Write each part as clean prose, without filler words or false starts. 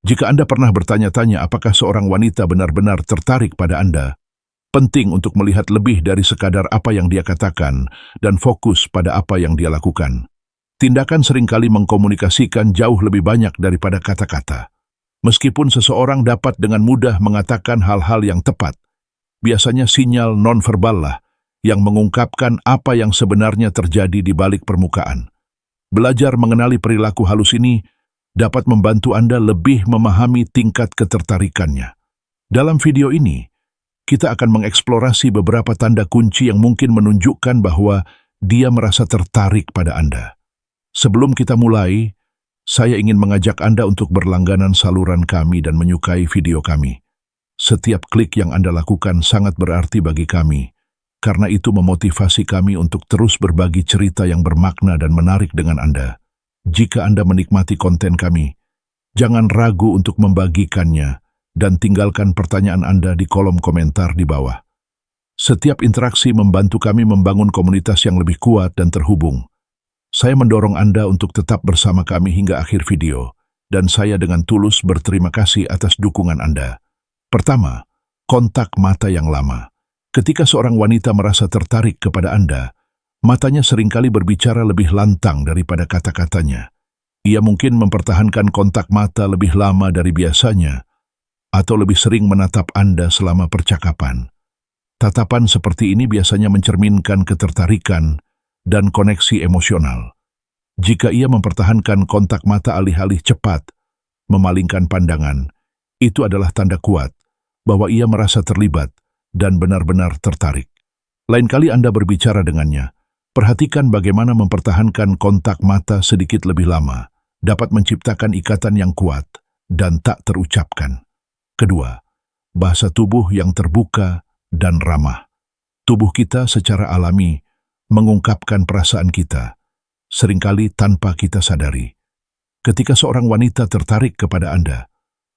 Jika Anda pernah bertanya-tanya apakah seorang wanita benar-benar tertarik pada Anda, penting untuk melihat lebih dari sekadar apa yang dia katakan dan fokus pada apa yang dia lakukan. Tindakan seringkali mengkomunikasikan jauh lebih banyak daripada kata-kata. Meskipun seseorang dapat dengan mudah mengatakan hal-hal yang tepat, biasanya sinyal nonverbal lah yang mengungkapkan apa yang sebenarnya terjadi di balik permukaan. Belajar mengenali perilaku halus ini dapat membantu Anda lebih memahami tingkat ketertarikannya. Dalam video ini, kita akan mengeksplorasi beberapa tanda kunci yang mungkin menunjukkan bahwa dia merasa tertarik pada Anda. Sebelum kita mulai, saya ingin mengajak Anda untuk berlangganan saluran kami dan menyukai video kami. Setiap klik yang Anda lakukan sangat berarti bagi kami, karena itu memotivasi kami untuk terus berbagi cerita yang bermakna dan menarik dengan Anda. Jika Anda menikmati konten kami, jangan ragu untuk membagikannya dan tinggalkan pertanyaan Anda di kolom komentar di bawah. Setiap interaksi membantu kami membangun komunitas yang lebih kuat dan terhubung. Saya mendorong Anda untuk tetap bersama kami hingga akhir video, dan saya dengan tulus berterima kasih atas dukungan Anda. Pertama, kontak mata yang lama. Ketika seorang wanita merasa tertarik kepada Anda, matanya seringkali berbicara lebih lantang daripada kata-katanya. Ia mungkin mempertahankan kontak mata lebih lama dari biasanya, atau lebih sering menatap Anda selama percakapan. Tatapan seperti ini biasanya mencerminkan ketertarikan dan koneksi emosional. Jika ia mempertahankan kontak mata alih-alih cepat, memalingkan pandangan, itu adalah tanda kuat bahwa ia merasa terlibat dan benar-benar tertarik. Lain kali Anda berbicara dengannya, perhatikan bagaimana mempertahankan kontak mata sedikit lebih lama dapat menciptakan ikatan yang kuat dan tak terucapkan. Kedua, bahasa tubuh yang terbuka dan ramah. Tubuh kita secara alami mengungkapkan perasaan kita, seringkali tanpa kita sadari. Ketika seorang wanita tertarik kepada Anda,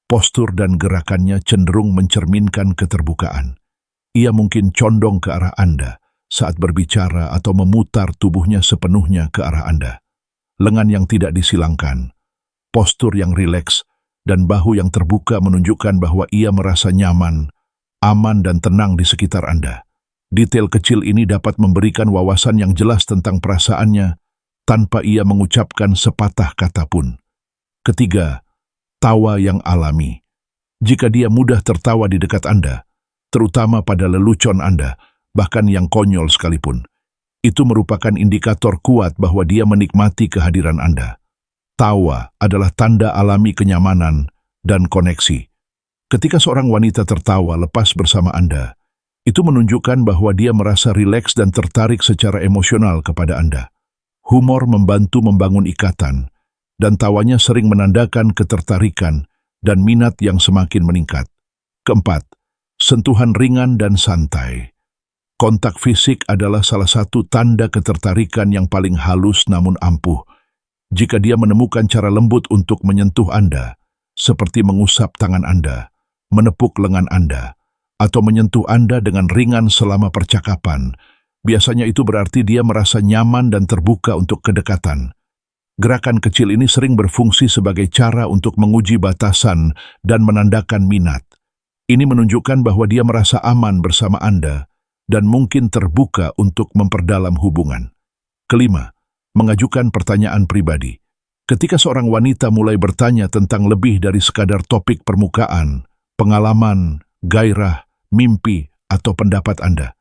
postur dan gerakannya cenderung mencerminkan keterbukaan. Ia mungkin condong ke arah Anda saat berbicara atau memutar tubuhnya sepenuhnya ke arah Anda. Lengan yang tidak disilangkan, postur yang rileks, dan bahu yang terbuka menunjukkan bahwa ia merasa nyaman, aman dan tenang di sekitar Anda. Detail kecil ini dapat memberikan wawasan yang jelas tentang perasaannya tanpa ia mengucapkan sepatah kata pun. Ketiga, tawa yang alami. Jika dia mudah tertawa di dekat Anda, terutama pada lelucon Anda, bahkan yang konyol sekalipun, itu merupakan indikator kuat bahwa dia menikmati kehadiran Anda. Tawa adalah tanda alami kenyamanan dan koneksi. Ketika seorang wanita tertawa lepas bersama Anda, itu menunjukkan bahwa dia merasa rileks dan tertarik secara emosional kepada Anda. Humor membantu membangun ikatan, dan tawanya sering menandakan ketertarikan dan minat yang semakin meningkat. Keempat, sentuhan ringan dan santai. Kontak fisik adalah salah satu tanda ketertarikan yang paling halus namun ampuh. Jika dia menemukan cara lembut untuk menyentuh Anda, seperti mengusap tangan Anda, menepuk lengan Anda, atau menyentuh Anda dengan ringan selama percakapan, biasanya itu berarti dia merasa nyaman dan terbuka untuk kedekatan. Gerakan kecil ini sering berfungsi sebagai cara untuk menguji batasan dan menandakan minat. Ini menunjukkan bahwa dia merasa aman bersama Anda dan mungkin terbuka untuk memperdalam hubungan. Kelima, mengajukan pertanyaan pribadi. Ketika seorang wanita mulai bertanya tentang lebih dari sekadar topik permukaan, pengalaman, gairah, mimpi, atau pendapat Anda,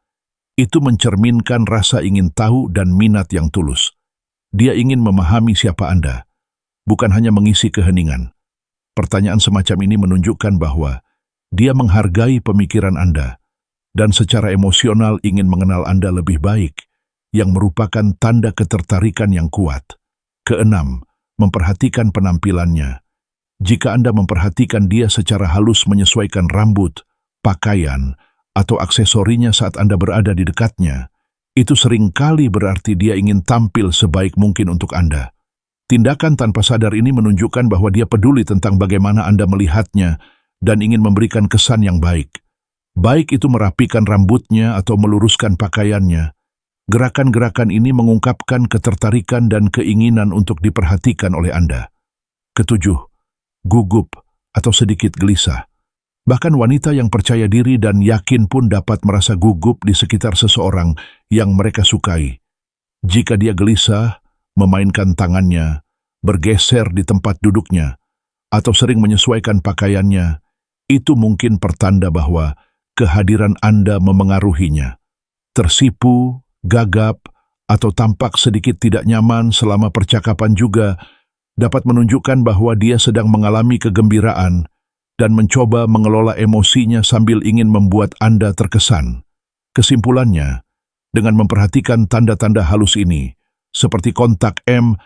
itu mencerminkan rasa ingin tahu dan minat yang tulus. Dia ingin memahami siapa Anda, bukan hanya mengisi keheningan. Pertanyaan semacam ini menunjukkan bahwa dia menghargai pemikiran Anda dan secara emosional ingin mengenal Anda lebih baik, yang merupakan tanda ketertarikan yang kuat. Keenam, memperhatikan penampilannya. Jika Anda memperhatikan dia secara halus menyesuaikan rambut, pakaian, atau aksesorinya saat Anda berada di dekatnya, itu seringkali berarti dia ingin tampil sebaik mungkin untuk Anda. Tindakan tanpa sadar ini menunjukkan bahwa dia peduli tentang bagaimana Anda melihatnya dan ingin memberikan kesan yang baik. Baik itu merapikan rambutnya atau meluruskan pakaiannya, gerakan-gerakan ini mengungkapkan ketertarikan dan keinginan untuk diperhatikan oleh Anda. Ketujuh, gugup atau sedikit gelisah. Bahkan wanita yang percaya diri dan yakin pun dapat merasa gugup di sekitar seseorang yang mereka sukai. Jika dia gelisah, memainkan tangannya, bergeser di tempat duduknya, atau sering menyesuaikan pakaiannya, itu mungkin pertanda bahwa kehadiran Anda memengaruhinya. Tersipu, gagap, atau tampak sedikit tidak nyaman selama percakapan juga dapat menunjukkan bahwa dia sedang mengalami kegembiraan dan mencoba mengelola emosinya sambil ingin membuat Anda terkesan. Kesimpulannya, dengan memperhatikan tanda-tanda halus ini, seperti kontak M